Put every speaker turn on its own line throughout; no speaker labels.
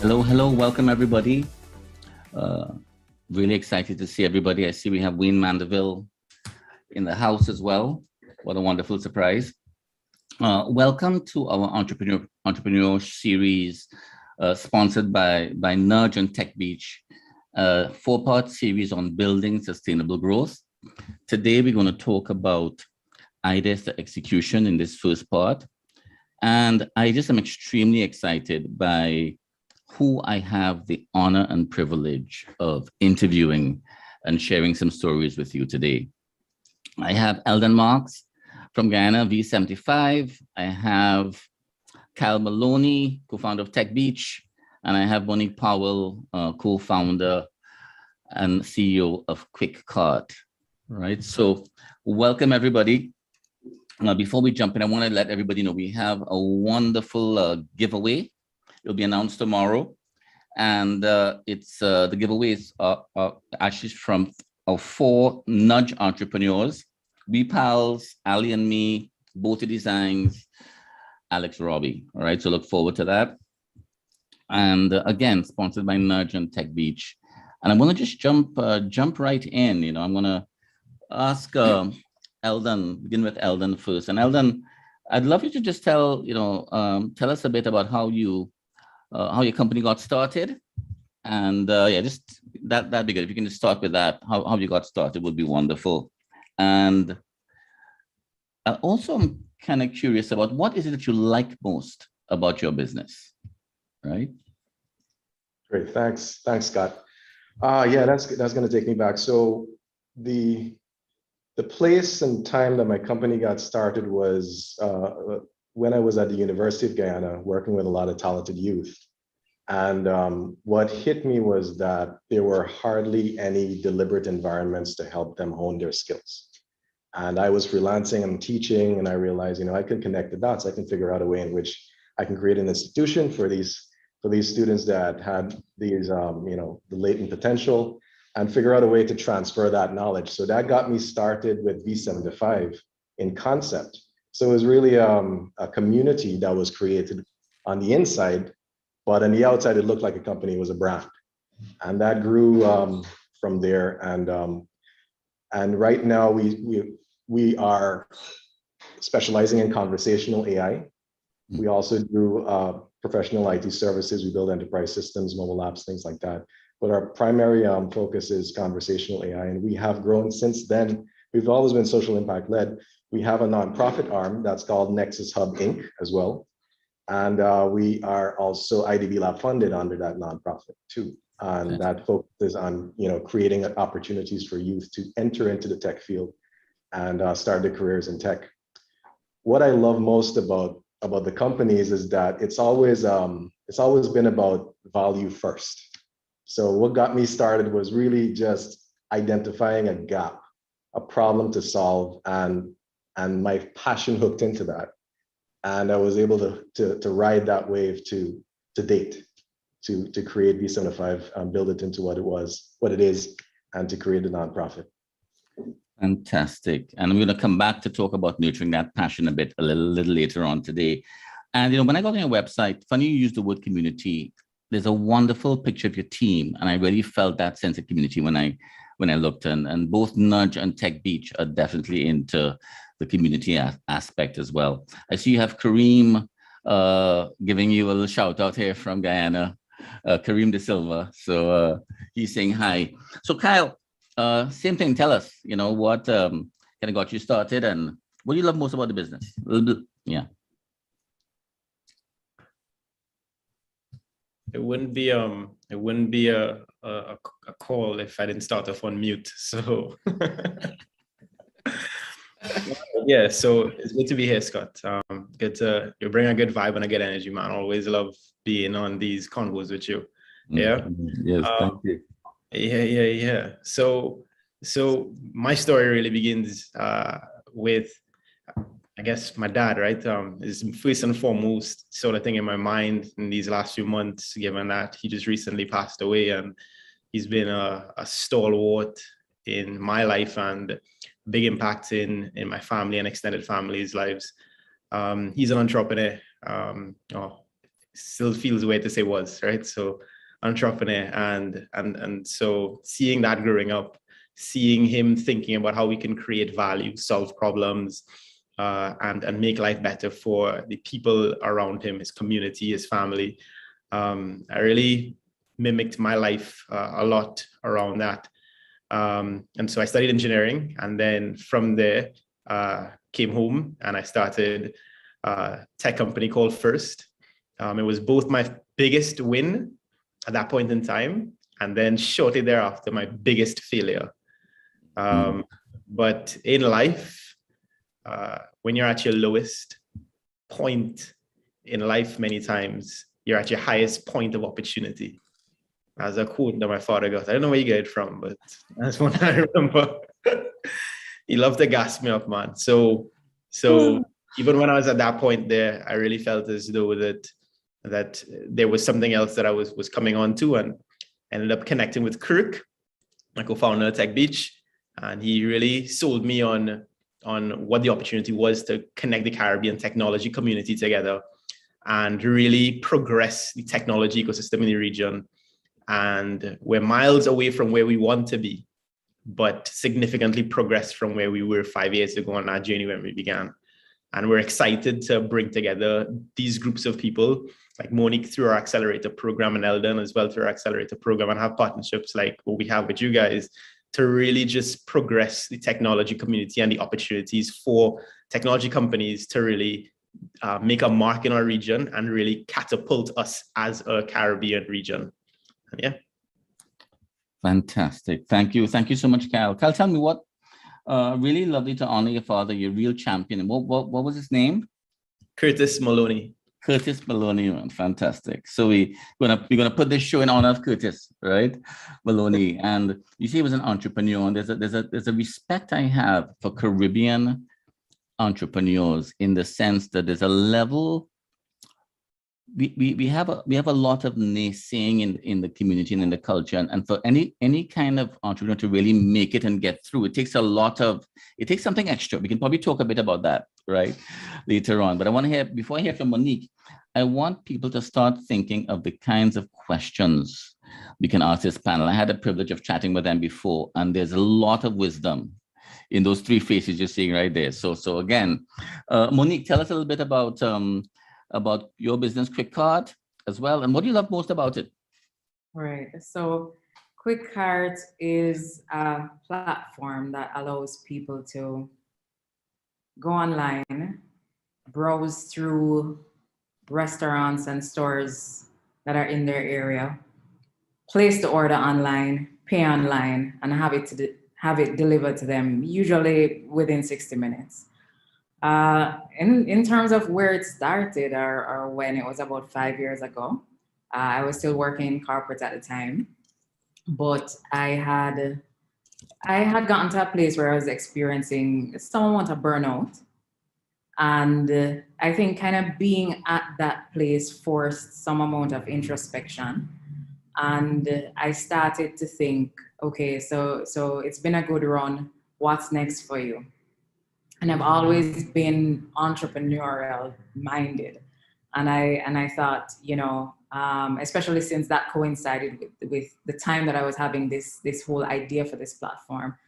Hello, welcome everybody. Really excited to see everybody. I see we have Wayne Mandeville in the house as well. What a wonderful surprise. Welcome to our entrepreneur series sponsored by Nudge and Tech Beach, a 4-part series on building sustainable growth. Today, we're going to talk about ideas to execution in this first part. And I just am extremely excited by who I have the honor and privilege of interviewing and sharing some stories with you today. I have Eldon Marks from Guyana, V75. I have Kyle Maloney, co-founder of Tech Beach, and I have Monique Powell, co-founder and CEO of QuickCart. Right. So welcome everybody. Before we jump in, I want to let everybody know we have a wonderful giveaway. It'll be announced tomorrow, and it's the giveaways are actually from our 4 Nudge entrepreneurs: We Pals, Ali and me, Boaty Designs, Alex Robbie. All right, so look forward to that. And again, sponsored by Nudge and Tech Beach. And I'm going to just jump right in. You know, I'm going to ask Eldon, begin with Eldon first. And Eldon, I'd love you to just tell us a bit about how your company got started. And just that'd be good. If you can just start with that, how you got started would be wonderful. And also, I'm kind of curious about what is it that you like most about your business, right?
Great, thanks, Scott. That's going to take me back. So the place and time that my company got started was when I was at the University of Guyana working with a lot of talented youth. And what hit me was that there were hardly any deliberate environments to help them hone their skills. And I was freelancing and teaching, and I realized, I can connect the dots. I can figure out a way in which I can create an institution for these students that had these, the latent potential, and figure out a way to transfer that knowledge. So that got me started with V75 in concept. So it was really a community that was created on the inside, but on the outside, it looked like a company, it was a brand. And that grew from there. And right now we are specializing in conversational AI. We also do professional IT services. We build enterprise systems, mobile apps, things like that. But our primary focus is conversational AI, and we have grown since then. We've always been social impact led. We have a nonprofit arm that's called Nexus Hub Inc. as well. And we are also IDB Lab funded under that nonprofit too. And that focuses on creating opportunities for youth to enter into the tech field and start their careers in tech. What I love most about the companies is that it's always been about value first. So what got me started was really just identifying a gap, a problem to solve, and my passion hooked into that. And I was able to ride that wave to date, to create V75, build it into what it is, and to create a nonprofit.
Fantastic. And I'm going to come back to talk about nurturing that passion a little later on today. And when I got on your website, funny you used the word community. There's a wonderful picture of your team, and I really felt that sense of community when I looked. And both Nudge and Tech Beach are definitely into the community aspect as well. I see you have Kareem giving you a little shout out here from Guyana, Kareem De Silva. So he's saying hi. So Kyle, same thing. Tell us, what kind of got you started, and what do you love most about the business? A little bit, yeah.
It wouldn't be a call if I didn't start off on mute. So yeah, so it's good to be here, Scott. You bring a good vibe and a good energy, man. Always love being on these convos with you. Yeah.
Yes, thank you.
Yeah. So my story really begins with, I guess, my dad, right? Is first and foremost sort of thing in my mind in these last few months, given that he just recently passed away, and he's been a stalwart in my life and big impact in my family and extended family's lives. He's an entrepreneur. still feels weird to say was, right? So entrepreneur, and so seeing that growing up, seeing him thinking about how we can create value, solve problems, and make life better for the people around him, his community, his family. I really mimicked my life a lot around that. And so I studied engineering, and then from there came home and I started a tech company called First. It was both my biggest win at that point in time, and then shortly thereafter, my biggest failure. But in life, when you're at your lowest point in life, many times you're at your highest point of opportunity. As a quote that my father got. I don't know where you get it from, but that's one I remember. He loved to gas me up, man. So even when I was at that point there, I really felt as though that there was something else that I was coming on to, and ended up connecting with Kirk, my co-founder of Tech Beach, and he really sold me on what the opportunity was to connect the Caribbean technology community together and really progress the technology ecosystem in the region. And we're miles away from where we want to be, but significantly progressed from where we were 5 years ago on our journey when we began. And we're excited to bring together these groups of people like Monique through our accelerator program, and Eldon as well through our accelerator program, and have partnerships like what we have with you guys to really just progress the technology community and the opportunities for technology companies to really make a mark in our region and really catapult us as a Caribbean region. Yeah.
Fantastic. Thank you. Thank you so much, Cal. Cal, tell me what, really lovely to honor your father, your real champion. What was his name?
Curtis Maloney.
Curtis Maloney, man. Fantastic. So we're gonna put this show in honor of Curtis, right? Maloney. And you see, he was an entrepreneur, and there's a respect I have for Caribbean entrepreneurs in the sense that there's a level. We have a lot of naysaying in the community and in the culture, and for any kind of entrepreneur to really make it and get through, it takes something extra. We can probably talk a bit about that right later on, but I want to hear, before I hear from Monique, I want people to start thinking of the kinds of questions we can ask this panel. I had the privilege of chatting with them before, and there's a lot of wisdom in those three faces you're seeing right there. So again, Monique, tell us a little bit about your business, QuickCart, as well, and what do you love most about it?
Right. So QuickCart is a platform that allows people to go online, browse through restaurants and stores that are in their area, place the order online, pay online, and have it delivered to them, usually within 60 minutes. In terms of where it started or when, it was about 5 years ago. I was still working in corporate at the time, but I had gotten to a place where I was experiencing some amount of burnout. And I think kind of being at that place forced some amount of introspection. And I started to think, okay, so it's been a good run. What's next for you? And I've always been entrepreneurial minded. And I thought, especially since that coincided with the time that I was having this whole idea for this platform.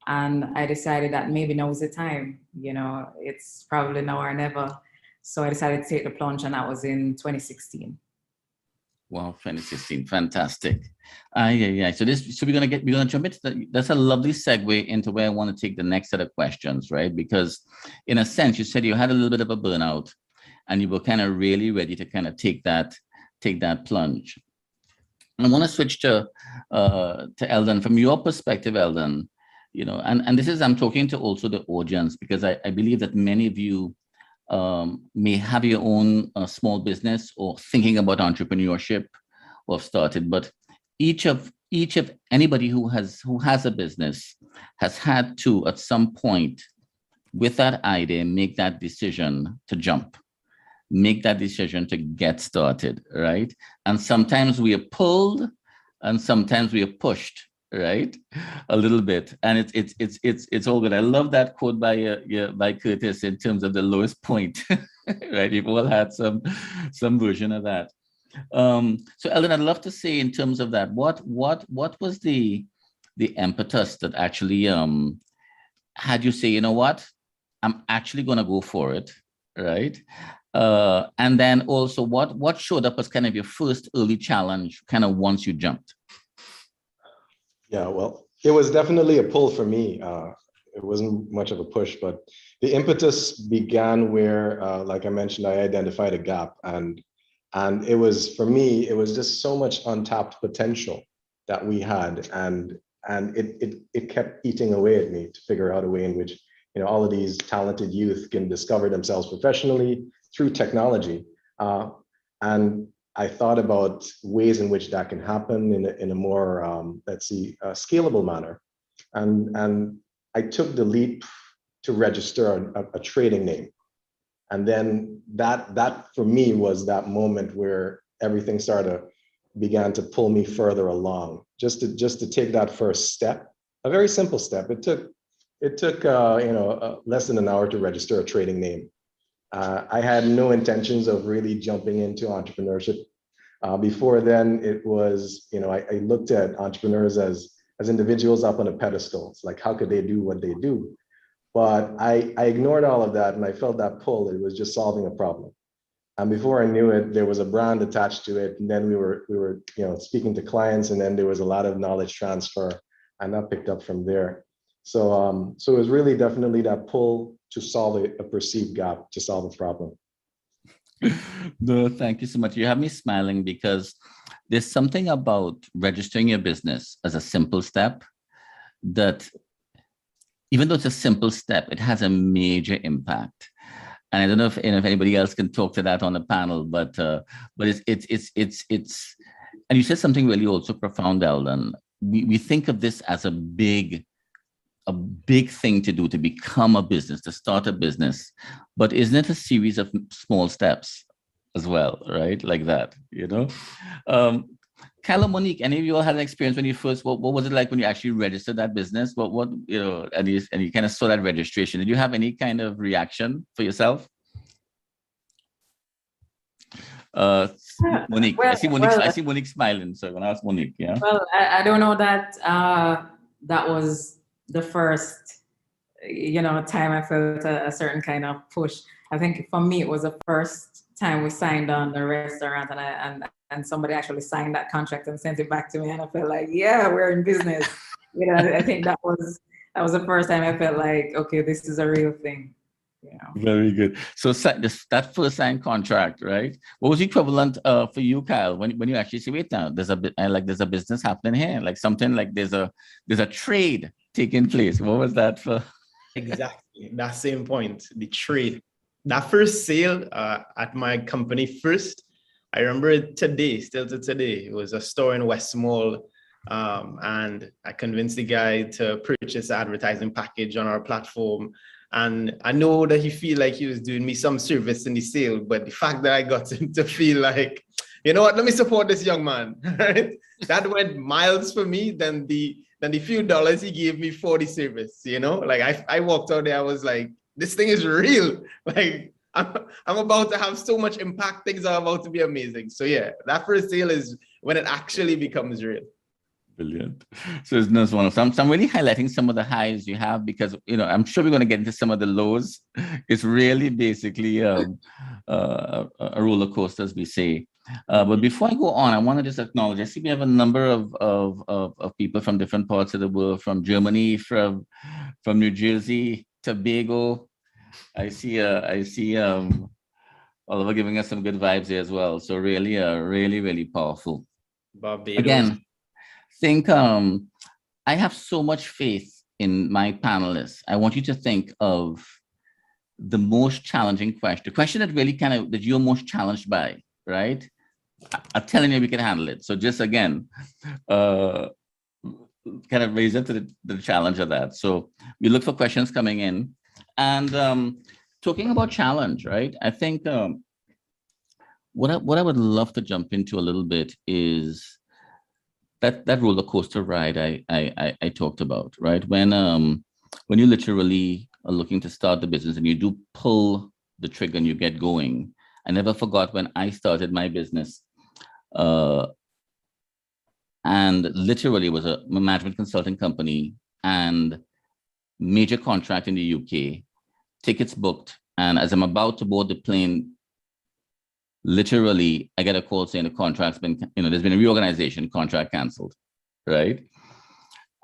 And I decided that maybe now is the time, it's probably now or never. So I decided to take the plunge, and that was in 2016.
Wow, 2016, fantastic. Yeah. So we're gonna jump into that. That's a lovely segue into where I want to take the next set of questions, right? Because in a sense, you said you had a little bit of a burnout, and you were kind of really ready to kind of take that plunge. I want to switch to Eldon. From your perspective, Eldon, and this is, I'm talking to also the audience, because I believe that many of you may have your own small business or thinking about entrepreneurship or have started, but each of anybody who has a business has had to, at some point with that idea, make that decision to jump, make that decision to get started, right? And sometimes we are pulled and sometimes we are pushed, right? A little bit. And it's all good. I love that quote by Curtis in terms of the lowest point, right? We've all had some version of that. So Eldon, I'd love to say in terms of that, what was the impetus that actually had you say, you know what, I'm actually going to go for it, right? And then also, what showed up as kind of your first early challenge, kind of once you jumped?
Yeah, well, it was definitely a pull for me. It wasn't much of a push, but the impetus began where, like I mentioned, I identified a gap, and it was, for me, it was just so much untapped potential that we had, and it kept eating away at me to figure out a way in which, you know, all of these talented youth can discover themselves professionally through technology. And I thought about ways in which that can happen in a more, let's see, scalable manner. And I took the leap to register a trading name. And then that for me was that moment where everything began to pull me further along, just to take that first step, a very simple step. It took less than an hour to register a trading name. I had no intentions of really jumping into entrepreneurship. Before then, it was, I looked at entrepreneurs as individuals up on a pedestal. It's like, how could they do what they do? But I ignored all of that, and I felt that pull. It was just solving a problem. And before I knew it, there was a brand attached to it. And then we were speaking to clients, and then there was a lot of knowledge transfer, and that picked up from there. So it was really definitely that pull to solve a perceived gap, to solve a problem.
No, thank you so much. You have me smiling because there's something about registering your business as a simple step that, even though it's a simple step, it has a major impact. And I don't know if anybody else can talk to that on the panel, but it's and you said something really also profound, Eldon. We think of this as a big thing to do, to become a business, to start a business, but isn't it a series of small steps as well, right? Like that, Kyle or Monique, any of you all had an experience when you first, what was it like when you actually registered that business? And you kind of saw that registration? Did you have any kind of reaction for yourself? Monique, I see Monique smiling, so I'm gonna ask Monique. Yeah.
Well, I don't know that that was the first, time I felt a certain kind of push. I think for me, it was the first time we signed on the restaurant, and somebody actually signed that contract and sent it back to me, and I felt like, yeah, we're in business. I think that was the first time I felt like, okay, this is a real thing.
Very good. So that first signed contract, right? What was the equivalent for you, Kyle, when you actually say, wait now, there's a business happening here, like something like there's a trade taking place. What was that for?
Exactly, that same point, the trade. That first sale at my company first, I remember it today, still to today. It was a store in West Mall, and I convinced the guy to purchase an advertising package on our platform. And I know that he feel like he was doing me some service in the sale, but the fact that I got him to feel like, you know what, let me support this young man, right? That went miles for me than the few dollars he gave me for the service, Like I walked out there, I was like, this thing is real. Like I'm about to have so much impact. Things are about to be amazing. So yeah, that first sale is when it actually becomes real.
Brilliant. So it's not one of some. So I'm really highlighting some of the highs you have because I'm sure we're going to get into some of the lows. It's really basically a roller coaster, as we say. But before I go on, I want to just acknowledge. I see we have a number of people from different parts of the world, from Germany, from New Jersey, Tobago. I see Oliver giving us some good vibes here as well. So really, really powerful.
Barbados.
Again, think I have so much faith in my panelists. I want you to think of the most challenging question, the question that really that you're most challenged by, right? I'm telling you, we can handle it. So just again, kind of raise it to the challenge of that. So we look for questions coming in, and talking about challenge, right? I think what I would love to jump into a little bit is that roller coaster ride I talked about, right? When you literally are looking to start the business and you do pull the trigger and you get going. I never forgot when I started my business. and literally was a management consulting company and major contract in the UK, tickets booked. And as I'm about to board the plane, literally, I get a call saying the contract's been, there's been a reorganization, contract canceled, right?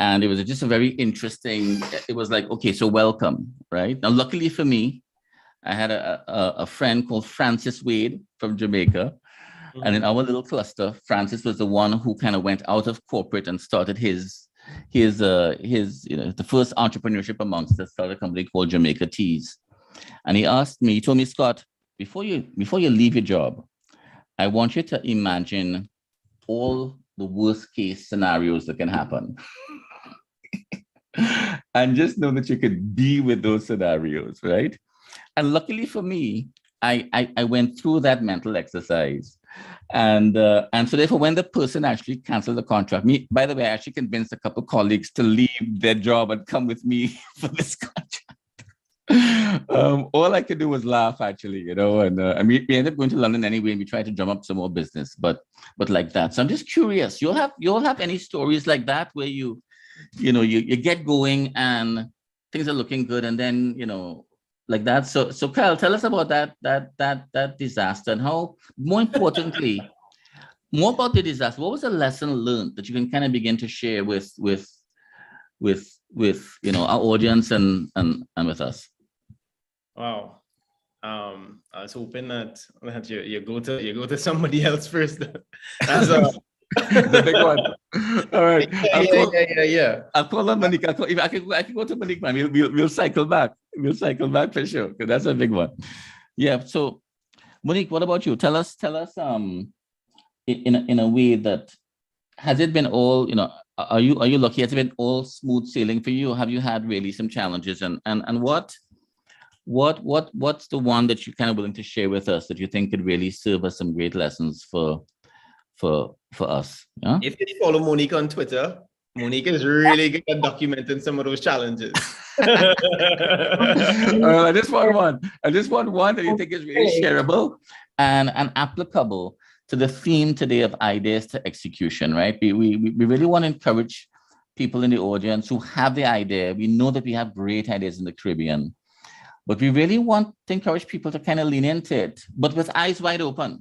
And it was just a very interesting, it was like, okay, so welcome, right? Now, luckily for me, I had a friend called Francis Wade from Jamaica. Mm-hmm. And in our little cluster, Francis was the one who kind of went out of corporate and started his the first entrepreneurship amongst us, started a company called Jamaica Teas. And he told me, Scott, before you leave your job, I want you to imagine all the worst case scenarios that can happen. And just know that you could deal with those scenarios, right? And luckily for me, I went through that mental exercise. And so therefore, when the person actually canceled the contract, by the way, I actually convinced a couple of colleagues to leave their job and come with me for this contract. All I could do was laugh, actually, and we ended up going to London anyway, and we tried to drum up some more business, but like that. So I'm just curious, you all have any stories like that where you get going and things are looking good, and then like that. So Kyle, tell us about that disaster, and how, more importantly, more about the disaster. What was the lesson learned that you can kind of begin to share with our audience and with us?
Wow. I was hoping that you go to somebody else first. That's
the big one. All right.
Yeah.
I'll call on Monique. If I can go to Monique, man. We'll cycle back. We'll cycle back for sure, because that's a big one. Yeah. So, Monique, what about you? Tell us. In a way that, has it been all, are you lucky? Has it been all smooth sailing for you? Or have you had really some challenges? And what's the one that you're kind of willing to share with us that you think could really serve us some great lessons for us? Yeah?
If you follow Monique on Twitter, Monique is really good at documenting some of those challenges.
I just want one that you think is really shareable and applicable to the theme today of ideas to execution, right? We really want to encourage people in the audience who have the idea. We know that we have great ideas in the Caribbean, but we really want to encourage people to kind of lean into it, but with eyes wide open,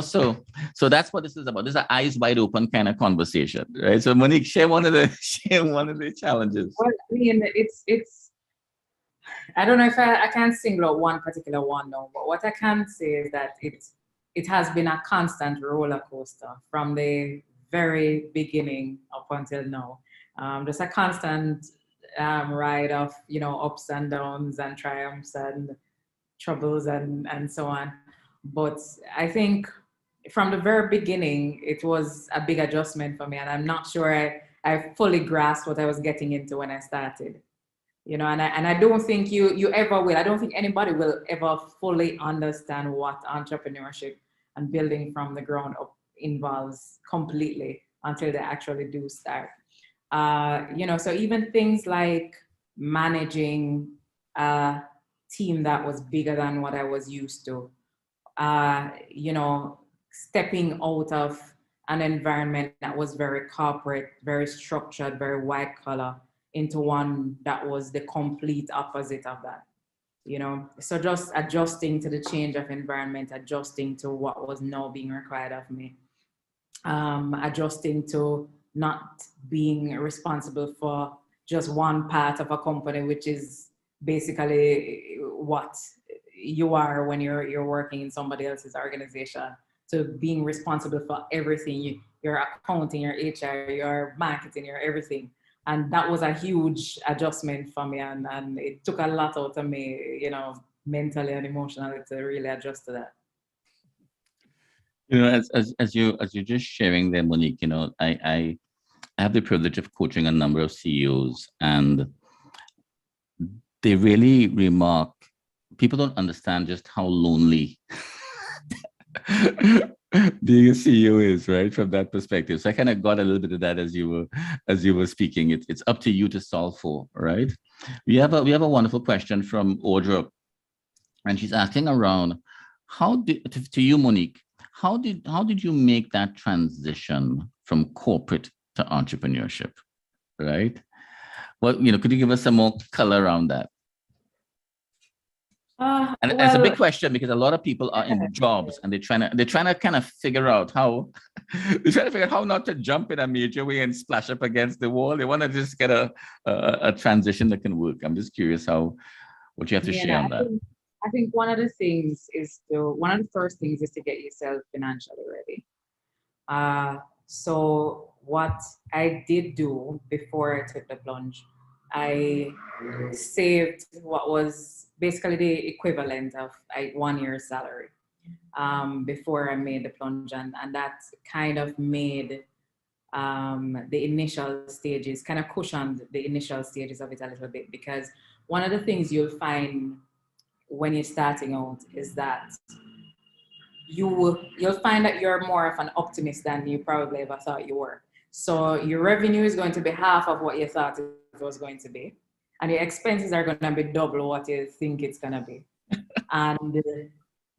So that's what this is about. This is an eyes wide open kind of conversation, right? So Monique, share one of the challenges.
Well, I mean, it's. I don't know if I can't single out one particular one, no, but what I can say is that it has been a constant roller coaster from the very beginning up until now. Just a constant ride of ups and downs and triumphs and troubles and so on. But I think from the very beginning, it was a big adjustment for me, and I'm not sure I fully grasped what I was getting into when I started. And I don't think you ever will. I don't think anybody will ever fully understand what entrepreneurship and building from the ground up involves completely until they actually do start. So even things like managing a team that was bigger than what I was used to, stepping out of an environment that was very corporate, very structured, very white collar, into one that was the complete opposite of that. So just adjusting to the change of environment, adjusting to what was now being required of me, adjusting to not being responsible for just one part of a company, which is basically what you are when you're working in somebody else's organization, to being responsible for everything, your accounting, your HR, your marketing, your everything. And that was a huge adjustment for me, and it took a lot out of me, mentally and emotionally, to really adjust to that.
As you're just sharing there, Monique, I have the privilege of coaching a number of CEOs, and they really remark, people don't understand just how lonely being a CEO is, right? From that perspective. So I kind of got a little bit of that as you were speaking. It's up to you to solve for, right? We have a wonderful question from Audra, and she's asking around to you, Monique, How did you make that transition from corporate to entrepreneurship, right? Well, could you give us some more color around that? And it's a big question because a lot of people are in jobs and they're trying to kind of figure out how not to jump in a major way and splash up against the wall. They want to just get a transition that can work. I'm just curious what you have to share on that.
I think one of the first things is to get yourself financially ready. So what I did do before I took the plunge, I saved what was basically the equivalent of 1 year's salary before I made the plunge, and that kind of made the initial stages, kind of cushioned the initial stages of it a little bit, because one of the things you'll find when you're starting out is that you'll find that you're more of an optimist than you probably ever thought you were. So your revenue is going to be half of what you thought it was going to be, and your expenses are going to be double what you think it's going to be. And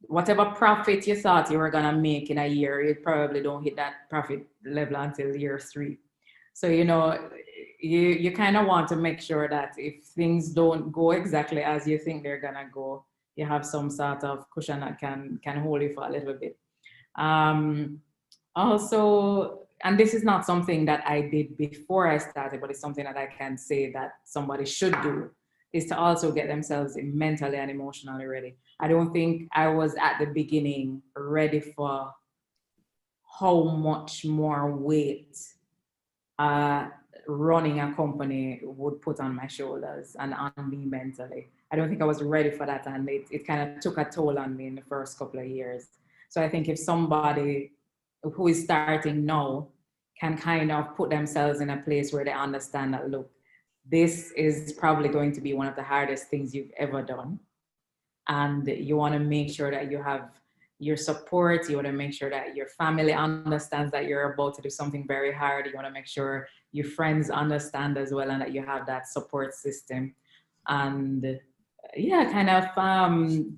whatever profit you thought you were going to make in a year, you probably don't hit that profit level until year 3. So, you kind of want to make sure that if things don't go exactly as you think they're going to go, you have some sort of cushion that can hold you for a little bit. Also, and this is not something that I did before I started, but it's something that I can say that somebody should do, is to also get themselves mentally and emotionally ready. I don't think I was at the beginning ready for how much more weight running a company would put on my shoulders and on me mentally. I don't think I was ready for that, and it kind of took a toll on me in the first couple of years. So I think if somebody who is starting now can kind of put themselves in a place where they understand that, look, this is probably going to be one of the hardest things you've ever done, and you want to make sure that you have your support. You want to make sure that your family understands that you're about to do something very hard. You want to make sure your friends understand as well, and that you have that support system. And kind of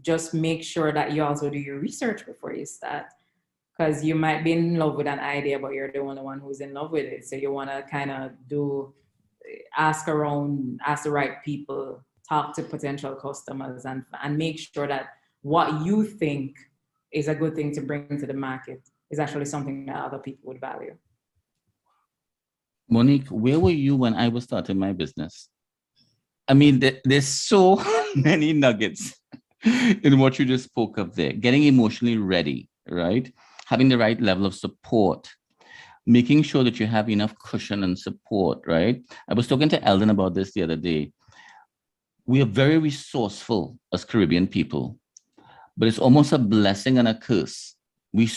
just make sure that you also do your research before you start, because you might be in love with an idea, but you're the only one who's in love with it. So you want to kind of ask around, ask the right people, talk to potential customers, and make sure that what you think is a good thing to bring to the market is actually something that other people would value.
Monique, where were you when I was starting my business? I mean, there's so many nuggets in what you just spoke of there. Getting emotionally ready, right? Having the right level of support, making sure that you have enough cushion and support, right? I was talking to Eldon about this the other day. We are very resourceful as Caribbean people, but it's almost a blessing and a curse. We're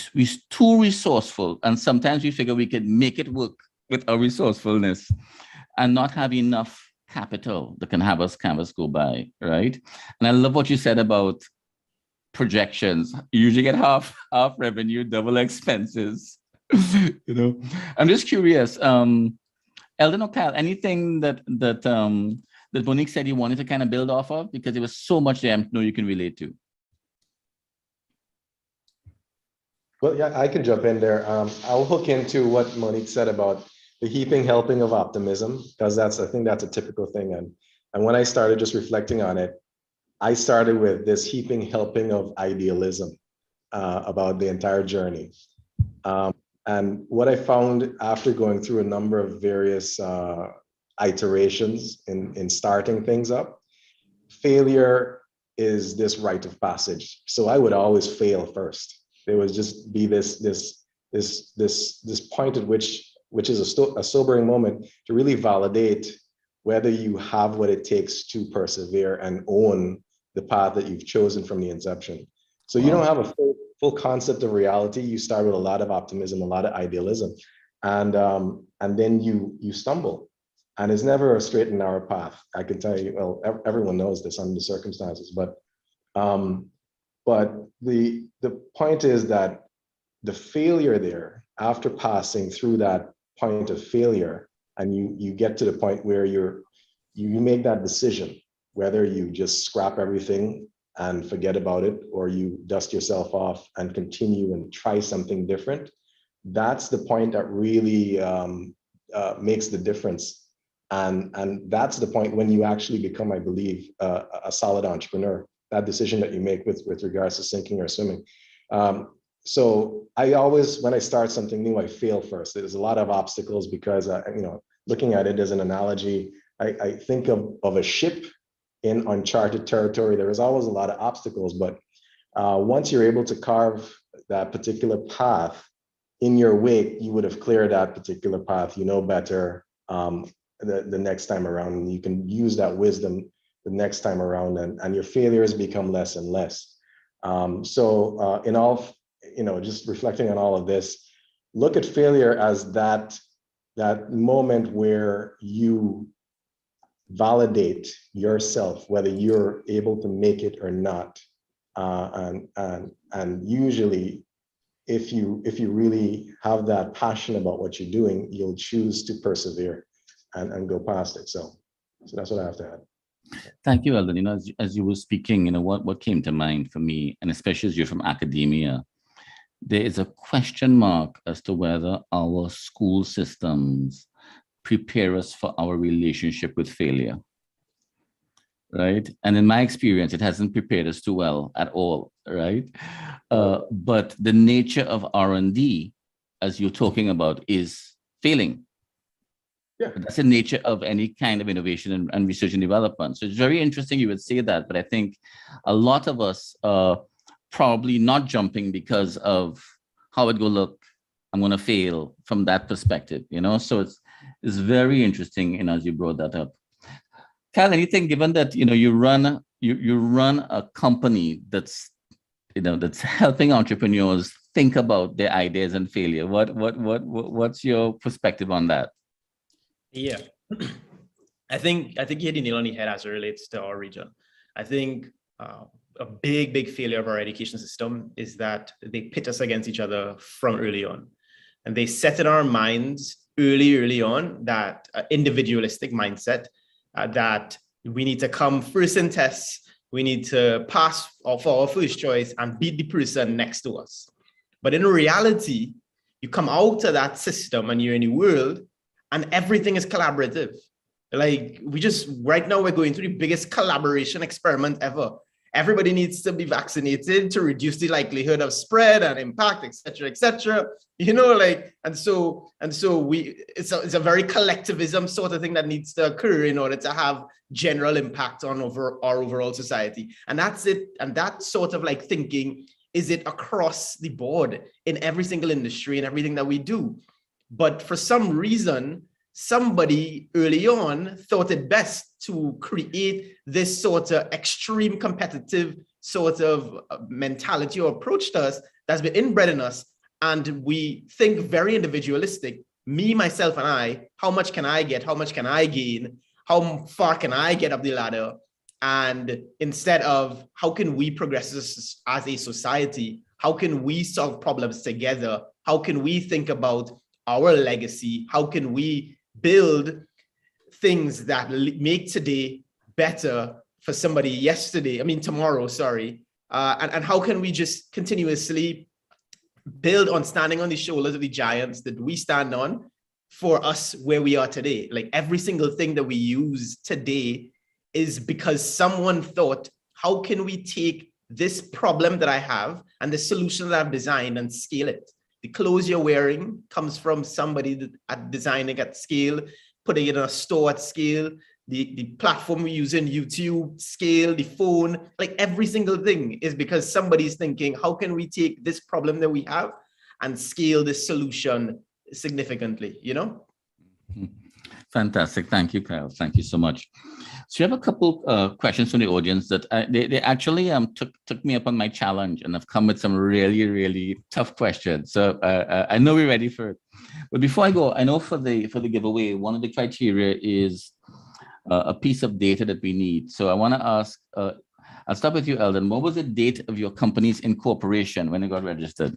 too resourceful, and sometimes we figure we can make it work with our resourcefulness and not have enough capital that can have us canvas go by, right? And I love what you said about projections. You usually get half revenue, double expenses. I'm just curious. Eldon or Kyle, anything that Monique said you wanted to kind of build off of, because there was so much there I know you can relate to.
Well, yeah, I can jump in there. I'll hook into what Monique said about the heaping helping of optimism, because I think that's a typical thing. And when I started just reflecting on it, I started with this heaping helping of idealism about the entire journey. And what I found after going through a number of various iterations in starting things up, failure is this rite of passage. So I would always fail first. There would just be this point at which is a sobering moment to really validate whether you have what it takes to persevere and own the path that you've chosen from the inception. So you don't have a full concept of reality. You start with a lot of optimism, a lot of idealism, and then you stumble. And it's never a straight and narrow path. I can tell you, well, everyone knows this under the circumstances, but the point is that the failure there, after passing through that point of failure, and you get to the point where you make that decision, whether you just scrap everything and forget about it, or you dust yourself off and continue and try something different, that's the point that really makes the difference. And that's the point when you actually become, I believe, a solid entrepreneur, that decision that you make with regards to sinking or swimming. So I always, when I start something new, I fail first. There's a lot of obstacles because, looking at it as an analogy, I think of a ship in uncharted territory. There is always a lot of obstacles, but once you're able to carve that particular path in your wake, you would have cleared that particular path. You know better the next time around, and you can use that wisdom the next time around, and your failures become less and less. So in all, just reflecting on all of this, look at failure as that moment where you validate yourself, whether you're able to make it or not. And usually, if you really have that passion about what you're doing, you'll choose to persevere and go past it. So that's what I have to add.
Thank you, Eldon. As you were speaking, what came to mind for me, and especially as you're from academia, there is a question mark as to whether our school systems prepare us for our relationship with failure, right? And in my experience, it hasn't prepared us too well at all, right? But the nature of R&D, as you're talking about, is failing.
Yeah.
That's the nature of any kind of innovation and research and development. So it's very interesting you would say that, but I think a lot of us are probably not jumping because of how it will look. I'm going to fail from that perspective, So it's very interesting, as you brought that up. Kyle, anything, given that you run a company that's helping entrepreneurs think about their ideas and failure. What's your perspective on that?
Yeah, I think you hit the nail on the head as it relates to our region. I think a big failure of our education system is that they pit us against each other from early on, and they set in our minds early on that individualistic mindset that we need to come first in tests, we need to pass for our first choice and beat the person next to us. But in reality, you come out of that system and you're in the world, and everything is collaborative. Like right now we're going through the biggest collaboration experiment ever. Everybody needs to be vaccinated to reduce the likelihood of spread and impact, et cetera, and so it's a very collectivism sort of thing that needs to occur in order to have general impact on our overall society. And that's it. And that sort of like thinking is it across the board in every single industry and everything that we do. But for some reason, somebody early on thought it best to create this sort of extreme competitive sort of mentality or approach to us that's been inbred in us. And we think very individualistic, me, myself, and I, how much can I get? How much can I gain? How far can I get up the ladder? And instead of how can we progress as a society? How can we solve problems together? How can we think about our legacy? How can we build things that make today better for somebody tomorrow, sorry. And how can we just continuously build on standing on the shoulders of the giants that we stand on for us where we are today? Like every single thing that we use today is because someone thought, how can we take this problem that I have and the solution that I've designed and scale it? The clothes you're wearing comes from somebody at designing at scale, putting it in a store at scale, the platform we use in YouTube, scale, the phone, like every single thing is because somebody's thinking, how can we take this problem that we have and scale this solution significantly,
Fantastic. Thank you, Kyle. Thank you so much. So you have a couple questions from the audience that they actually took me up on my challenge and have come with some really, really tough questions. So I know we're ready for it. But before I go, I know for the giveaway, one of the criteria is a piece of data that we need. So I want to ask, I'll start with you, Eldon. What was the date of your company's incorporation when it got registered?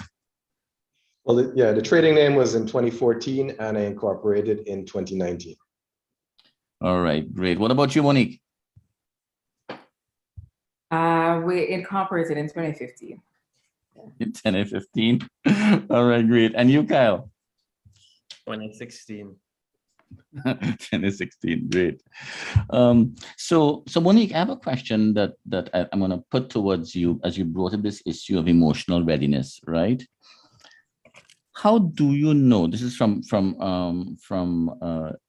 Well, the trading name was in 2014 and I incorporated in 2019.
All right, great. What about you, Monique?
We incorporated in 2015.
10 and 15. All right, great. And you, Kyle?
2016.
10 and 16, great. So Monique, I have a question that I'm going to put towards you as you brought up this issue of emotional readiness, right? How do you know? This is from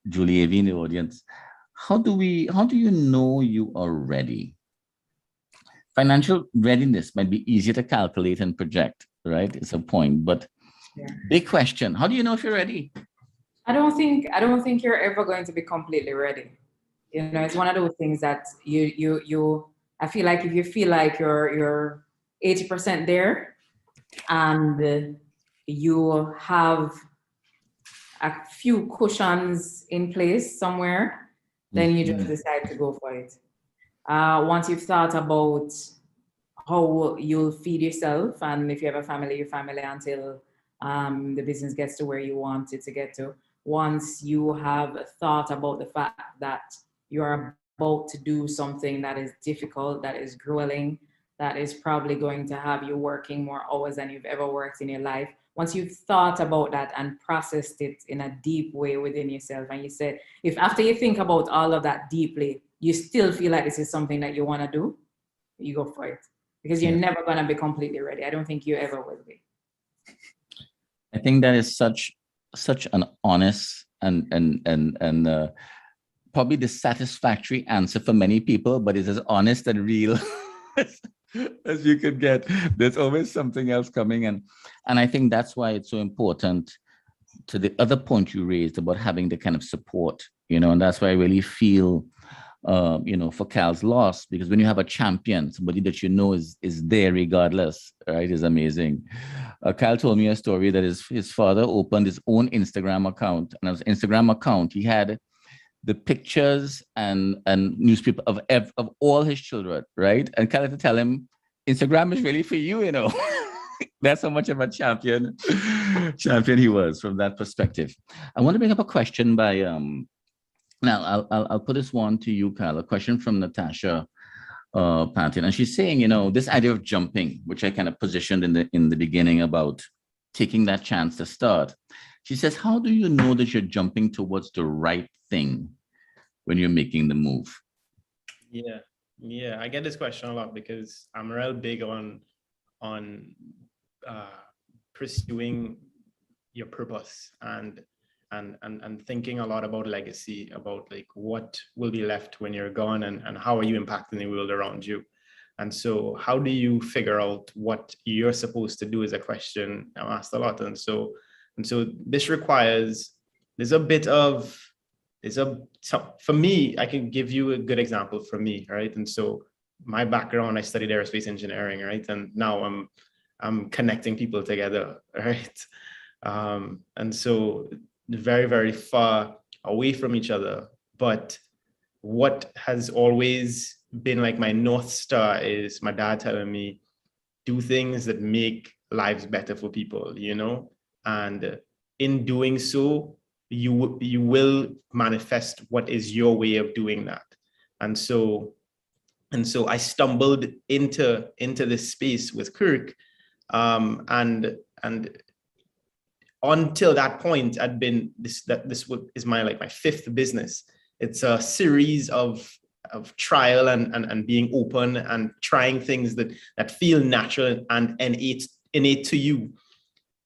Julie Avey in the audience. How do you know you are ready? Financial readiness might be easier to calculate and project, right? It's a point, but big question. How do you know if you're ready?
I don't think you're ever going to be completely ready. You know, it's one of those things that I feel like if you feel like you're 80% there and you have a few cushions in place somewhere, then you just decide to go for it. Once you've thought about how you'll feed yourself, and if you have a family, your family, until the business gets to where you want it to get to. Once you have thought about the fact that you're about to do something that is difficult, that is grueling, that is probably going to have you working more hours than you've ever worked in your life. Once you've thought about that and processed it in a deep way within yourself, and you said, if after you think about all of that deeply, you still feel like this is something that you want to do, you go for it. Because you're never going to be completely ready. I don't think you ever will be.
I think that is such an honest and probably the satisfactory answer for many people, but it's as honest and real as you could get. There's always something else coming, and I think that's why it's so important to the other point you raised about having the kind of support, and that's why I really feel for Cal's loss, because when you have a champion, somebody that is there regardless, right, is amazing. Cal told me a story that his father opened his own Instagram account, and on his Instagram account, he had the pictures and newspaper of all his children, right? And Cal had to tell him, Instagram is really for you, That's how much of a champion he was from that perspective. I want to bring up a question by now I'll put this one to you, Kyle. A question from Natasha Pantin, and she's saying, this idea of jumping, which I kind of positioned in the beginning about taking that chance to start. She says, how do you know that you're jumping towards the right thing when you're making the move?
Yeah, I get this question a lot because I'm real big on pursuing your purpose and thinking a lot about legacy, about like what will be left when you're gone, and how are you impacting the world around you. And so how do you figure out what you're supposed to do is a question I'm asked a lot. And so this requires, for me, I can give you a good example for me, right? And so my background, I studied aerospace engineering, right? And now I'm connecting people together, right? And so very, very far away from each other. But what has always been like my North Star is my dad telling me, do things that make lives better for people, and in doing so, you will manifest what is your way of doing that. And so I stumbled into this space with Kirk, and until that point, I'd been this is my fifth business. It's a series of trial and being open and trying things that feel natural and innate to you,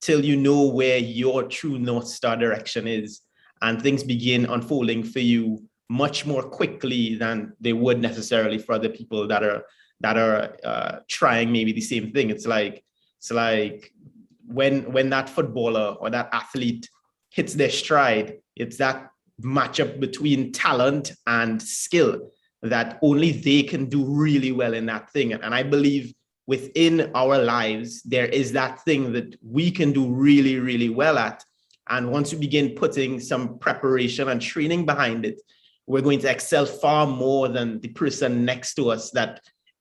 till you know where your true North Star direction is, and things begin unfolding for you much more quickly than they would necessarily for other people that are trying maybe the same thing. It's like when that footballer or that athlete hits their stride, it's that matchup between talent and skill that only they can do really well in that thing. And I believe within our lives, there is that thing that we can do really, really well at. And once we begin putting some preparation and training behind it, we're going to excel far more than the person next to us,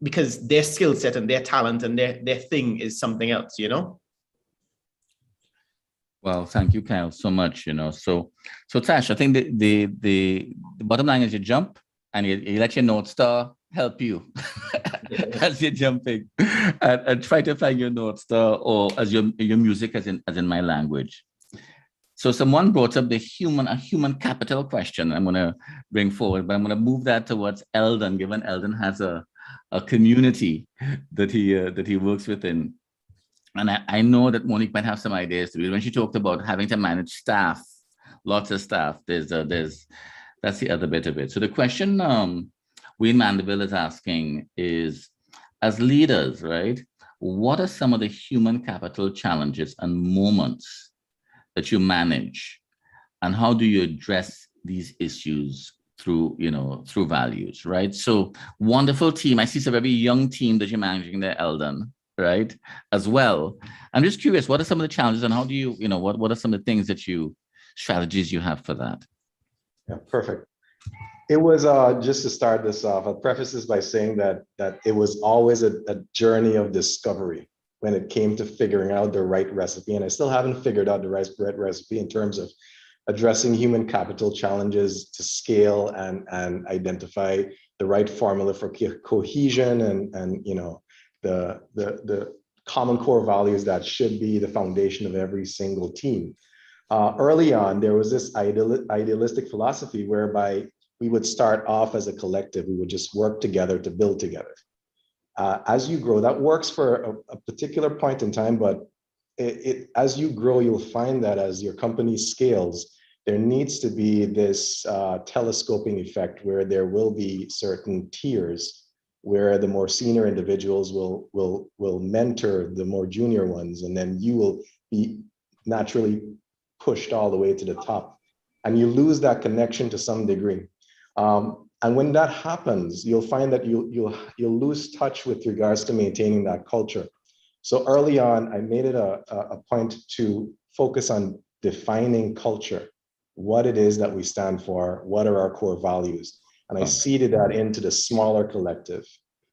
because their skill set and their talent and their thing is something else,
Well, thank you, Kyle, so much. So Tash, I think the bottom line is you jump and you let your North Star help you as you're jumping and try to find your notes or as your music as in my language. So someone brought up a human capital question I'm going to bring forward, but I'm going to move that towards Eldon, given Eldon has a community that he works within. And I know that Monique might have some ideas to it. When she talked about having to manage staff, lots of staff, that's the other bit of it. So the question Wayne Mandeville is asking is, as leaders, right, what are some of the human capital challenges and moments that you manage, and how do you address these issues through values, right? So wonderful team. I see some very young team that you're managing there, Eldon, right, as well. I'm just curious, what are some of the challenges, and how do you, what are some of the things strategies you have for that?
Yeah, perfect. It was just to start this off, I'll preface this by saying that it was always a journey of discovery when it came to figuring out the right recipe. And I still haven't figured out the right recipe in terms of addressing human capital challenges to scale and identify the right formula for cohesion and the common core values that should be the foundation of every single team. Early on, there was this idealistic philosophy whereby we would start off as a collective. We would just work together to build together. As you grow, that works for a particular point in time, but as you grow, you'll find that as your company scales, there needs to be this telescoping effect where there will be certain tiers where the more senior individuals will mentor the more junior ones, and then you will be naturally pushed all the way to the top, and you lose that connection to some degree. And when that happens, you'll find that you'll lose touch with regards to maintaining that culture. So early on, I made it a point to focus on defining culture, what it is that we stand for, what are our core values. And I seeded that into the smaller collective.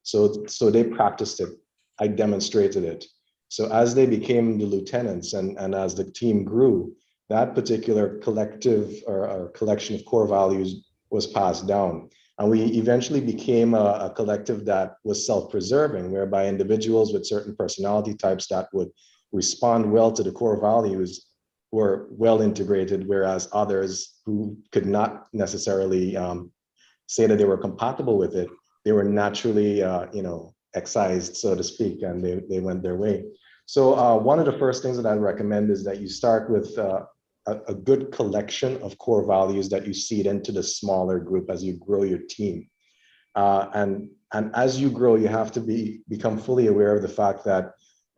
So they practiced it, I demonstrated it. So as they became the lieutenants and as the team grew, that particular collective or collection of core values was passed down. And we eventually became a collective that was self-preserving, whereby individuals with certain personality types that would respond well to the core values were well integrated, whereas others who could not necessarily say that they were compatible with it, they were naturally, excised, so to speak, and they went their way. So one of the first things that I'd recommend is that you start with a good collection of core values that you seed into the smaller group as you grow your team. And as you grow, you have to become fully aware of the fact that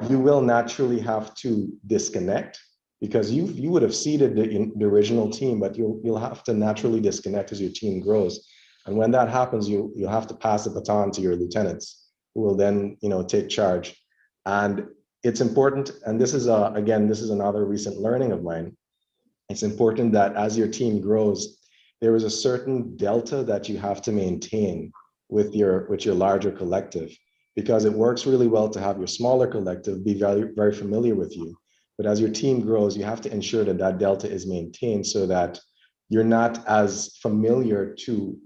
you will naturally have to disconnect, because you would have seeded the original team, but you'll have to naturally disconnect as your team grows. And when that happens, you'll have to pass the baton to your lieutenants, who will then take charge. And it's important, and this is another recent learning of mine. It's important that as your team grows, there is a certain delta that you have to maintain with your larger collective, because it works really well to have your smaller collective be very, very familiar with you. But as your team grows, you have to ensure that that delta is maintained so that you're not as familiar to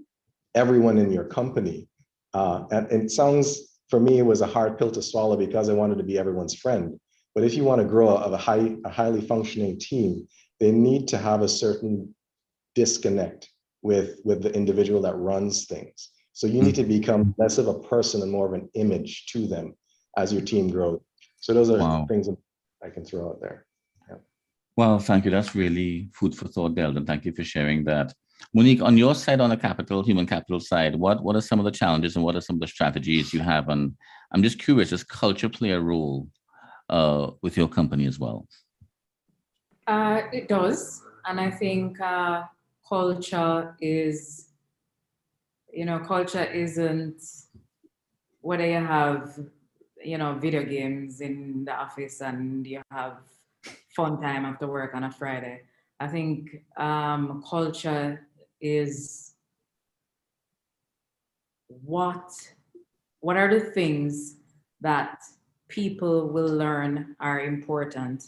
everyone in your company. And it sounds, for me, it was a hard pill to swallow because I wanted to be everyone's friend. But if you want to grow a highly functioning team, they need to have a certain disconnect with the individual that runs things. So you need to become less of a person and more of an image to them as your team grows. So those are things I can throw out there. Yeah.
Well, thank you. That's really food for thought, Eldon. Thank you for sharing that. Monique, on your side, on the human capital side, what are some of the challenges and what are some of the strategies you have? And I'm just curious, does culture play a role with your company as well?
It does. And I think culture isn't whether you have, video games in the office and you have fun time after work on a Friday. I think culture is what are the things that people will learn are important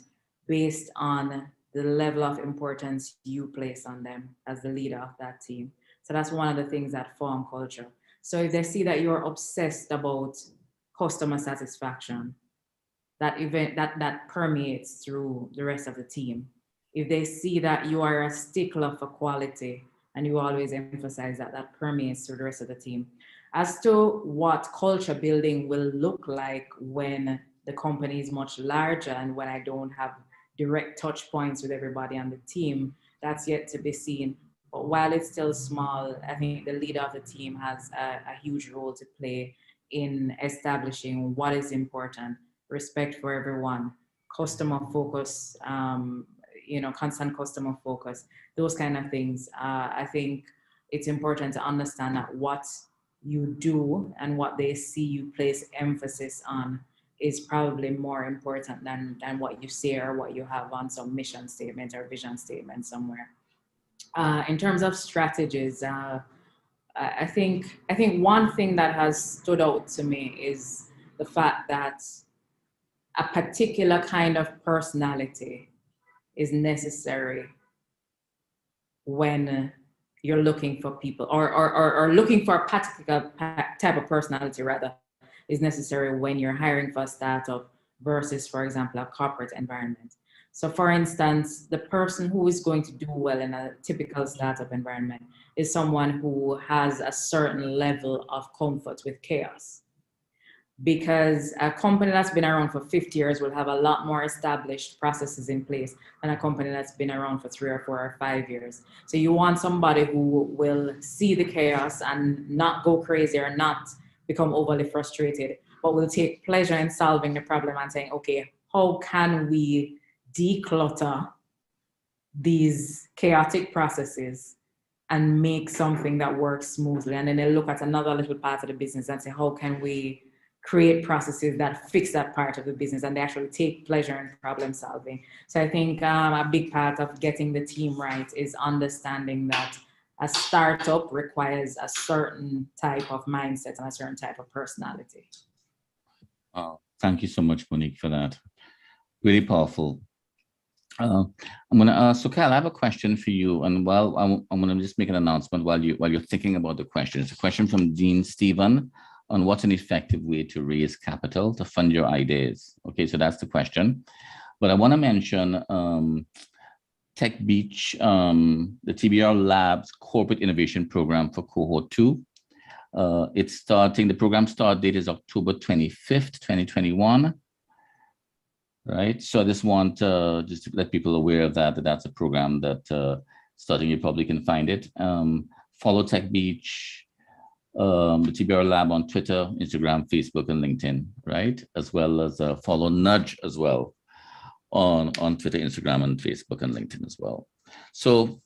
based on the level of importance you place on them as the leader of that team. So that's one of the things that form culture. So if they see that you're obsessed about customer satisfaction, that permeates through the rest of the team. If they see that you are a stickler for quality and you always emphasize that, that permeates through the rest of the team. As to what culture building will look like when the company is much larger and when I don't have direct touch points with everybody on the team, that's yet to be seen. But while it's still small, I think the leader of the team has a huge role to play in establishing what is important, respect for everyone, customer focus, constant customer focus, those kind of things. I think it's important to understand that what you do and what they see you place emphasis on is probably more important than what you say or what you have on some mission statement or vision statement somewhere. In terms of strategies, I think one thing that has stood out to me is the fact that a particular kind of personality is necessary when you're looking for people, or looking for a particular type of personality rather, is necessary when you're hiring for a startup versus, for example, a corporate environment. So for instance, the person who is going to do well in a typical startup environment is someone who has a certain level of comfort with chaos. Because a company that's been around for 50 years will have a lot more established processes in place than a company that's been around for 3 or 4 or 5 years. So you want somebody who will see the chaos and not go crazy or not become overly frustrated, but will take pleasure in solving the problem and saying, okay, how can we declutter these chaotic processes and make something that works smoothly? And then they look at another little part of the business and say, how can we create processes that fix that part of the business, and they actually take pleasure in problem solving. So I think a big part of getting the team right is understanding that a startup requires a certain type of mindset and a certain type of personality.
Thank you so much, Monique, for that. Really powerful. I'm going to ask, so Cal, I have a question for you, and while I'm going to just make an announcement while you're thinking about the question. It's a question from Dean Stephen on what's an effective way to raise capital to fund your ideas. Okay, so that's the question. But I want to mention Tech Beach, the TBR Labs Corporate Innovation Program for Cohort 2. It's starting, the program start date is October 25th, 2021. Right, so I just want just to let people aware of that that's a program that starting, you probably can find it. Follow Tech Beach, the TBR Lab on Twitter, Instagram, Facebook, and LinkedIn, right? As well as follow Nudge as well on Twitter, Instagram, and Facebook, and LinkedIn as well. So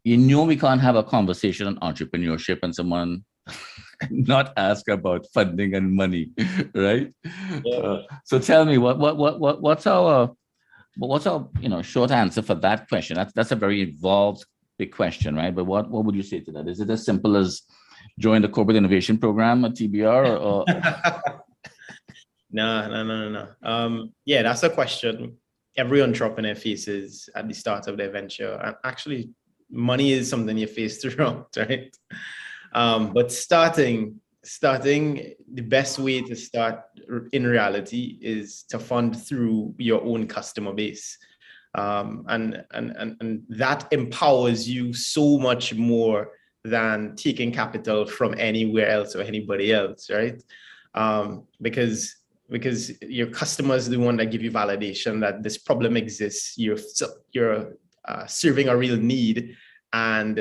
we can't have a conversation on entrepreneurship and someone not ask about funding and money, right? Yeah. So tell me, what's our short answer for that question? That's a very involved, big question, right? But what would you say to that? Is it as simple as join the corporate innovation program at TBR? Or
No. Yeah, that's a question every entrepreneur faces at the start of their venture. And actually, money is something you face throughout, right? But starting, the best way to start in reality is to fund through your own customer base. And that empowers you so much more than taking capital from anywhere else or anybody else, right? Because your customers are the one that give you validation that this problem exists. You're serving a real need, and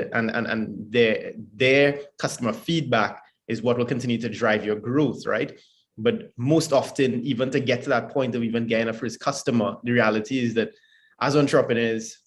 their customer feedback is what will continue to drive your growth, right? But most often, even to get to that point of even getting a first customer, the reality is that as entrepreneurs,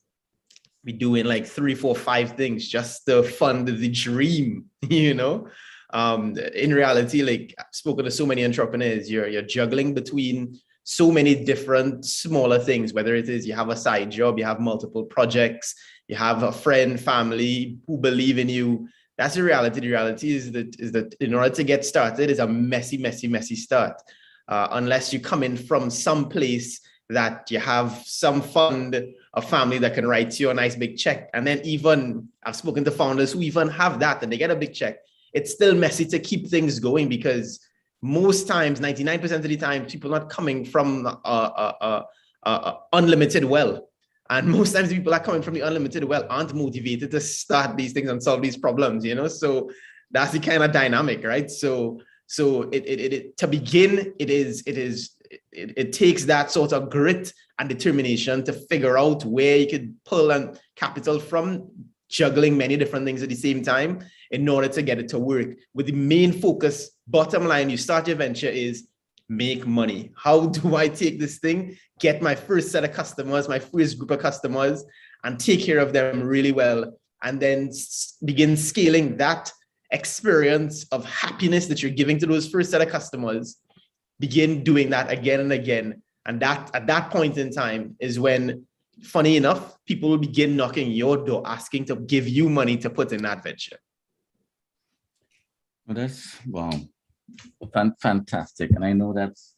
we doing like 3, 4, 5 things just to fund the dream, you know? In reality, like I've spoken to so many entrepreneurs, you're juggling between so many different smaller things, whether it is you have a side job, you have multiple projects, you have a friend, family who believe in you. That's the reality. The reality is that in order to get started, it's a messy start. Unless you come in from some place that you have some fund, a family that can write you a nice big check. And then even I've spoken to founders who even have that and they get a big check. it's still messy to keep things going, because most times, 99% of the time, people are not coming from unlimited well. And most times the people that are coming from the unlimited well aren't motivated to start these things and solve these problems, you know? So that's the kind of dynamic, right? So to begin, it takes that sort of grit and determination to figure out where you could pull and capital from, juggling many different things at the same time in order to get it to work. With the main focus, bottom line, you start your venture is make money. How do I take this thing, get my first set of customers, my first group of customers, and take care of them really well, and then begin scaling that experience of happiness that you're giving to those first set of customers, begin doing that again and again. And that at that point in time is when, funny enough, people will begin knocking your door, asking to give you money to put in that venture.
Well, that's, wow, fantastic. And I know that's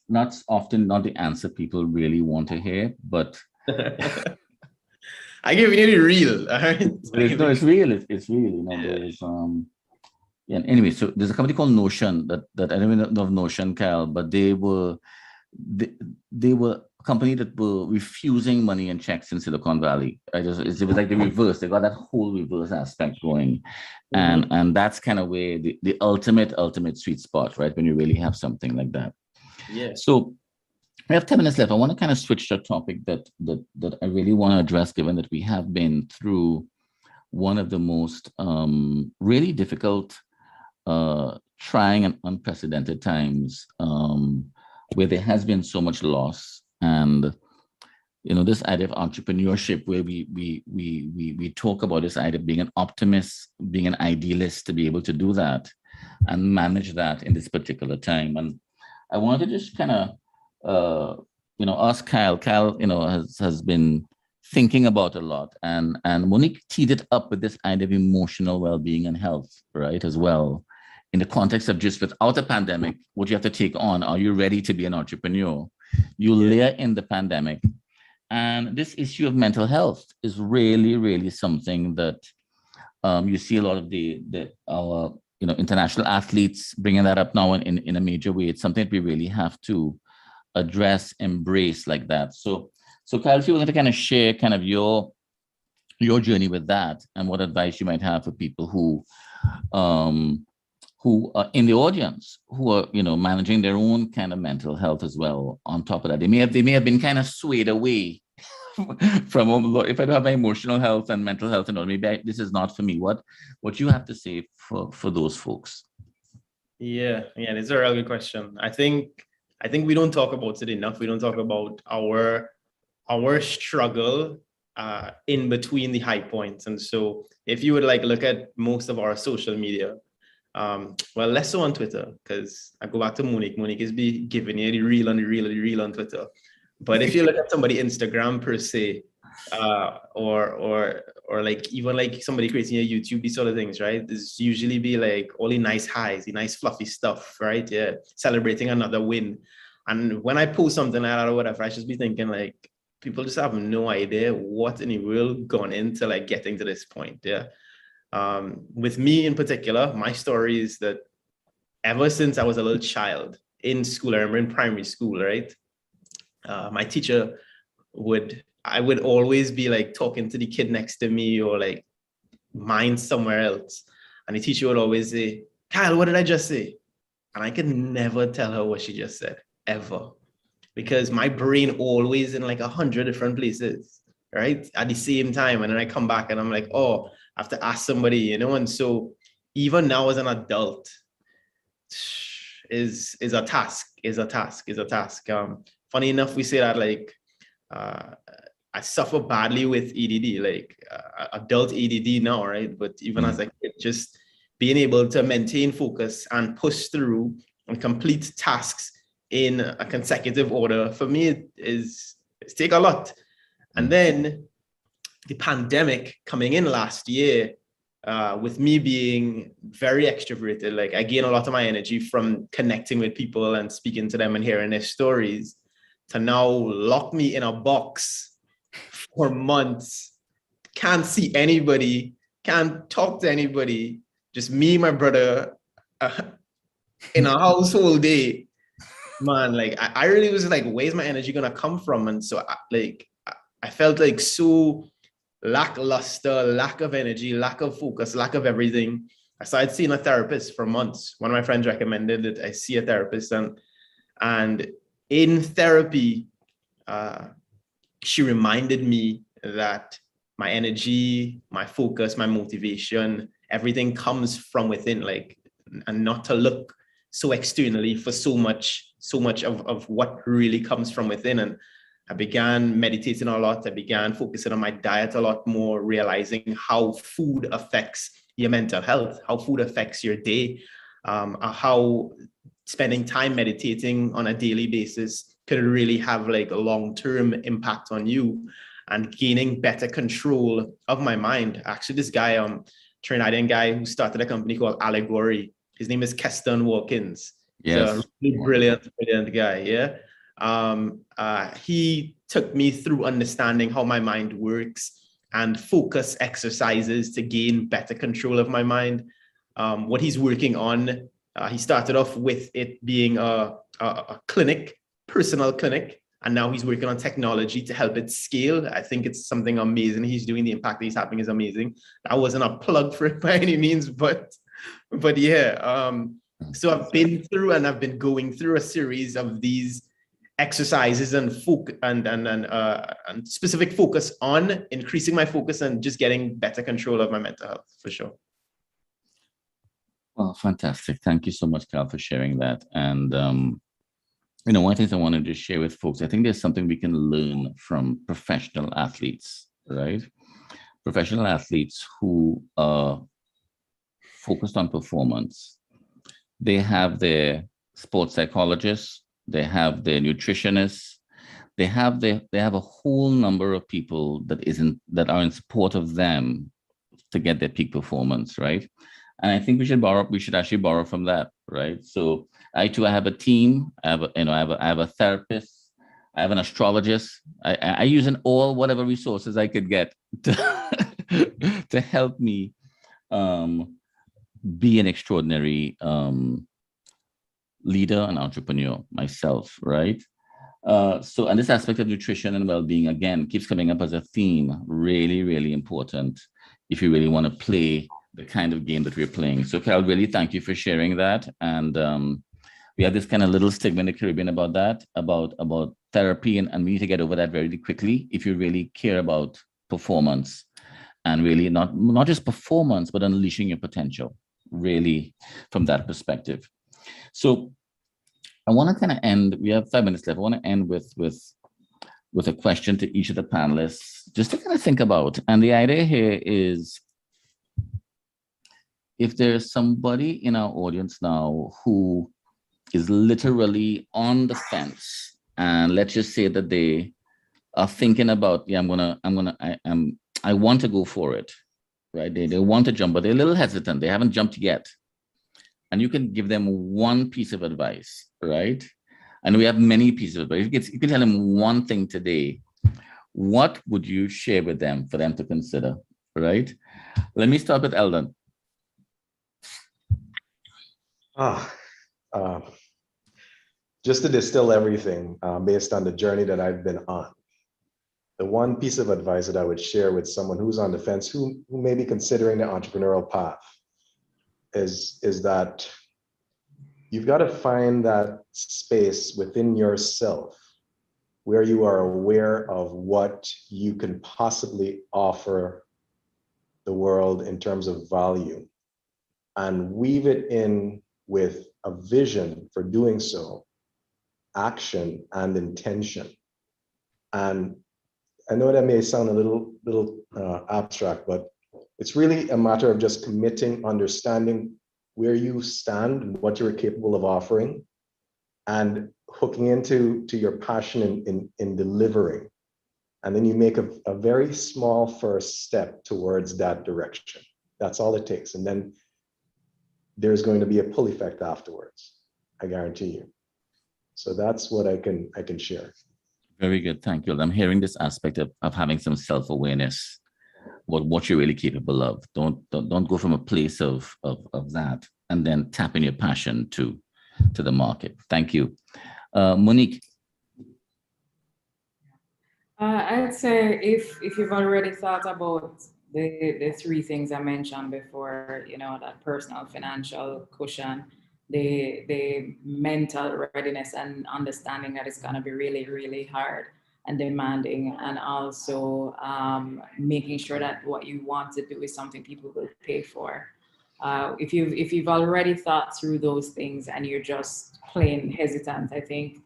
not often not the answer people really want to hear, but
I give you the real, all right?
no, it's real. It's real. You know, there's yeah. Anyway, so there's a company called Notion that I don't even know of Notion, Cal, but they were a company that were refusing money and checks in Silicon Valley. It was like the reverse. They got that whole reverse aspect going, and that's kind of where the ultimate sweet spot, right? When you really have something like that.
Yeah.
So we have 10 minutes left. I want to kind of switch to a topic that I really want to address, given that we have been through one of the most really difficult, trying and unprecedented times, where there has been so much loss. And you know, this idea of entrepreneurship, where we talk about this idea of being an optimist, being an idealist, to be able to do that and manage that in this particular time. And I wanted to just kind of you know, ask Kyle. Kyle, you know, has been thinking about a lot, and Monique teed it up with this idea of emotional well-being and health, right, as well, in the context of just without a pandemic, what you have to take on. Are you ready to be an entrepreneur? You layer in the pandemic, and this issue of mental health is really, really something that you see a lot of our you know, international athletes bringing that up now in a major way. It's something that we really have to address, embrace like that. So Kyle, if you were to kind of share kind of your journey with that, and what advice you might have for people who are in the audience, who are, you know, managing their own kind of mental health as well. On top of that, they may have been kind of swayed away from, if I don't have my emotional health and mental health, and all, maybe this is not for me. What you have to say for those folks? Yeah,
it's a really good question. I think we don't talk about it enough. We don't talk about our struggle in between the high points. And so if you would like look at most of our social media, well, less so on Twitter, because I go back to Monique. Monique is giving you the real on Twitter. But if you look at somebody Instagram per se, or like even like somebody creating a YouTube, these sort of things, right? There's usually be like all the nice highs, the nice fluffy stuff, right? Yeah, celebrating another win. And when I post something like that or whatever, I just be thinking like, people just have no idea what in the world gone into like getting to this point. Yeah. With me in particular, my story is that ever since I was a little child in school, I remember in primary school, right? My teacher I would always be like talking to the kid next to me, or like mind somewhere else. And the teacher would always say, "Kyle, what did I just say?" And I could never tell her what she just said, ever. Because my brain always in like 100 different places, right? At the same time. And then I come back and I'm like, oh, I have to ask somebody, you know? And so even now as an adult, is a task. Funny enough, we say that like, I suffer badly with EDD, like adult EDD now, right? But even as a kid, just being able to maintain focus and push through and complete tasks in a consecutive order, for me, it's take a lot. And then the pandemic coming in last year, with me being very extroverted, like I gain a lot of my energy from connecting with people and speaking to them and hearing their stories, to now lock me in a box for months, can't see anybody, can't talk to anybody, just me, my brother, in a household day, man, like I really was like, where's my energy gonna come from? And so I felt like so lackluster, lack of energy, lack of focus, lack of everything. I started seeing a therapist for months. One of my friends recommended that I see a therapist, and in therapy, she reminded me that my energy, my focus, my motivation, everything comes from within, like, and not to look so externally for so much of what really comes from within. And I began meditating a lot. I began focusing on my diet a lot more, realizing how food affects your mental health, how food affects your day, how spending time meditating on a daily basis could really have like a long-term impact on you, and gaining better control of my mind. Actually, this guy, Trinidadian guy who started a company called Allegory, his name is Keston Watkins.
Yes.
He's a really brilliant guy. Yeah. He took me through understanding how my mind works and focus exercises to gain better control of my mind. What he's working on, he started off with it being a clinic, personal clinic, and now he's working on technology to help it scale. I think it's something amazing he's doing. The impact that he's having is amazing. That wasn't a plug for it by any means, but yeah. So I've been through, and I've been going through a series of these exercises and specific focus on increasing my focus and just getting better control of my mental health, for sure.
Well, fantastic. Thank you so much, Carl, for sharing that. And one thing I wanted to share with folks, I think there's something we can learn from professional athletes, right? Professional athletes who are focused on performance. They have their sports psychologists, they have their nutritionists, they have a whole number of people that are in support of them to get their peak performance, right? And I think we should actually borrow from that, right? So I have a team, I have a therapist, I have an astrologist. I use whatever resources I could get to help me be an extraordinary leader and entrepreneur myself, right? And this aspect of nutrition and well-being, again, keeps coming up as a theme, really, really important if you really want to play the kind of game that we're playing. So Carol, really thank you for sharing that. And we have this kind of little stigma in the Caribbean about that, about therapy, and we need to get over that very quickly if you really care about performance, and really not just performance, but unleashing your potential, really, from that perspective. So I want to kind of end, we have 5 minutes left. I want to end with a question to each of the panelists, just to kind of think about. And the idea here is, if there's somebody in our audience now who is literally on the fence, and let's just say that they are thinking about, I want to go for it, right? They want to jump, but they're a little hesitant. They haven't jumped yet. And you can give them one piece of advice, right? And we have many pieces of advice. You can tell them one thing today. What would you share with them for them to consider, right? Let me start with Eldon.
Just to distill everything based on the journey that I've been on. The one piece of advice that I would share with someone who's on the fence, who may be considering the entrepreneurial path, is that you've got to find that space within yourself where you are aware of what you can possibly offer the world in terms of value, and weave it in with a vision for doing so, action and intention. And I know that may sound a little abstract, but it's really a matter of just committing, understanding where you stand, what you're capable of offering, and hooking into your passion in delivering. And then you make a very small first step towards that direction. That's all it takes. And then there's going to be a pull effect afterwards, I guarantee you. So that's what I can share.
Very good, thank you. I'm hearing this aspect of having some self-awareness, what you're really capable of. Don't go from a place of that and then tap in your passion to the market. Thank you. Monique.
I'd say if you've already thought about the three things I mentioned before, that personal financial cushion, the mental readiness and understanding that it's going to be really, really hard and demanding, and also making sure that what you want to do is something people will pay for. If you've already thought through those things and you're just plain hesitant, I think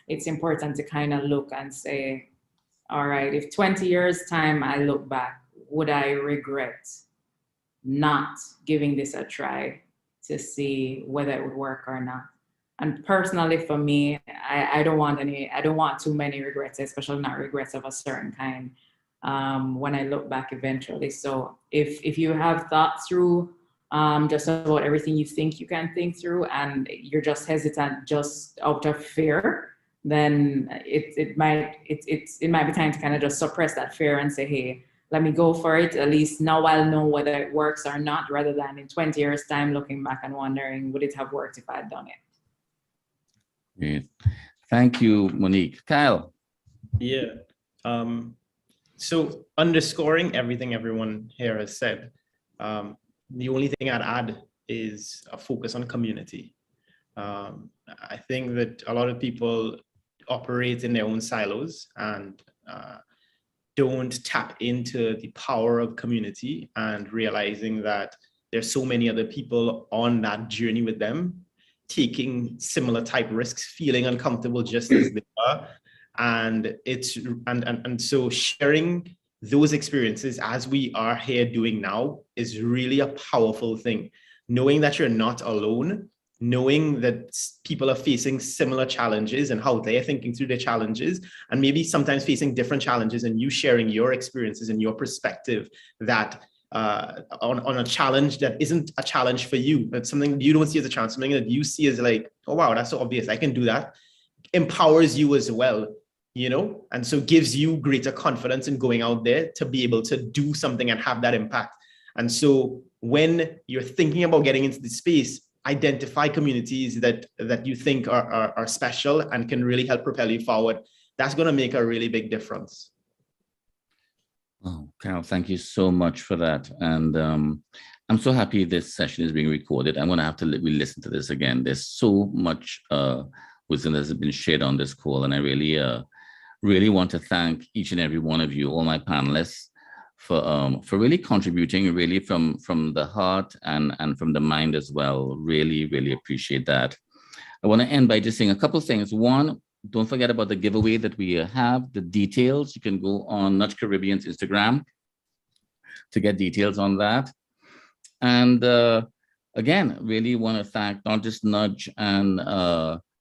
it's important to kind of look and say, all right, if 20 years time I look back, would I regret not giving this a try to see whether it would work or not? And personally for me, I don't want too many regrets, especially not regrets of a certain kind when I look back eventually. So if you have thought through just about everything you think you can think through and you're just hesitant just out of fear, then it might be time to kind of just suppress that fear and say, hey, let me go for it. At least now I'll know whether it works or not, rather than in 20 years time looking back and wondering, would it have worked if I'd done it?
Great. Thank you, Monique. Kyle.
Yeah. So underscoring everything everyone here has said, the only thing I'd add is a focus on community. I think that a lot of people operate in their own silos and don't tap into the power of community and realizing that there's so many other people on that journey with them, taking similar type risks, feeling uncomfortable just as they are. And so sharing those experiences as we are here doing now is really a powerful thing. Knowing that you're not alone, knowing that people are facing similar challenges and how they're thinking through their challenges, and maybe sometimes facing different challenges, and you sharing your experiences and your perspective that on a challenge that isn't a challenge for you, but something you don't see as a challenge, something that you see as like, oh wow, that's so obvious, I can do that, empowers you as well, and so gives you greater confidence in going out there to be able to do something and have that impact. And so when you're thinking about getting into the space, identify communities that you think are special and can really help propel you forward. That's going to make a really big difference.
Oh, Carol, thank you so much for that. And I'm so happy this session is being recorded. I'm going to have to re-listen to this again. There's so much wisdom that has been shared on this call. And I really want to thank each and every one of you, all my panelists, for really contributing really from the heart and from the mind as well. Really appreciate that. I want to end by just saying a couple of things. One, don't forget about the giveaway that we have. The details, you can go on Nudge Caribbean's Instagram to get details on that. And again, really want to thank not just Nudge and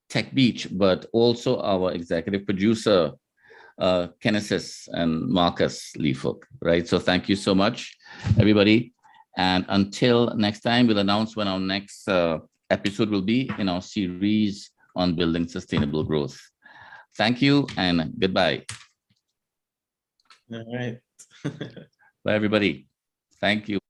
Tech Beach, but also our executive producer, Kenesis and Marcus Leafook, right? So thank you so much, everybody. And until next time, we'll announce when our next episode will be in our series on building sustainable growth. Thank you and goodbye.
All right.
Bye, everybody. Thank you.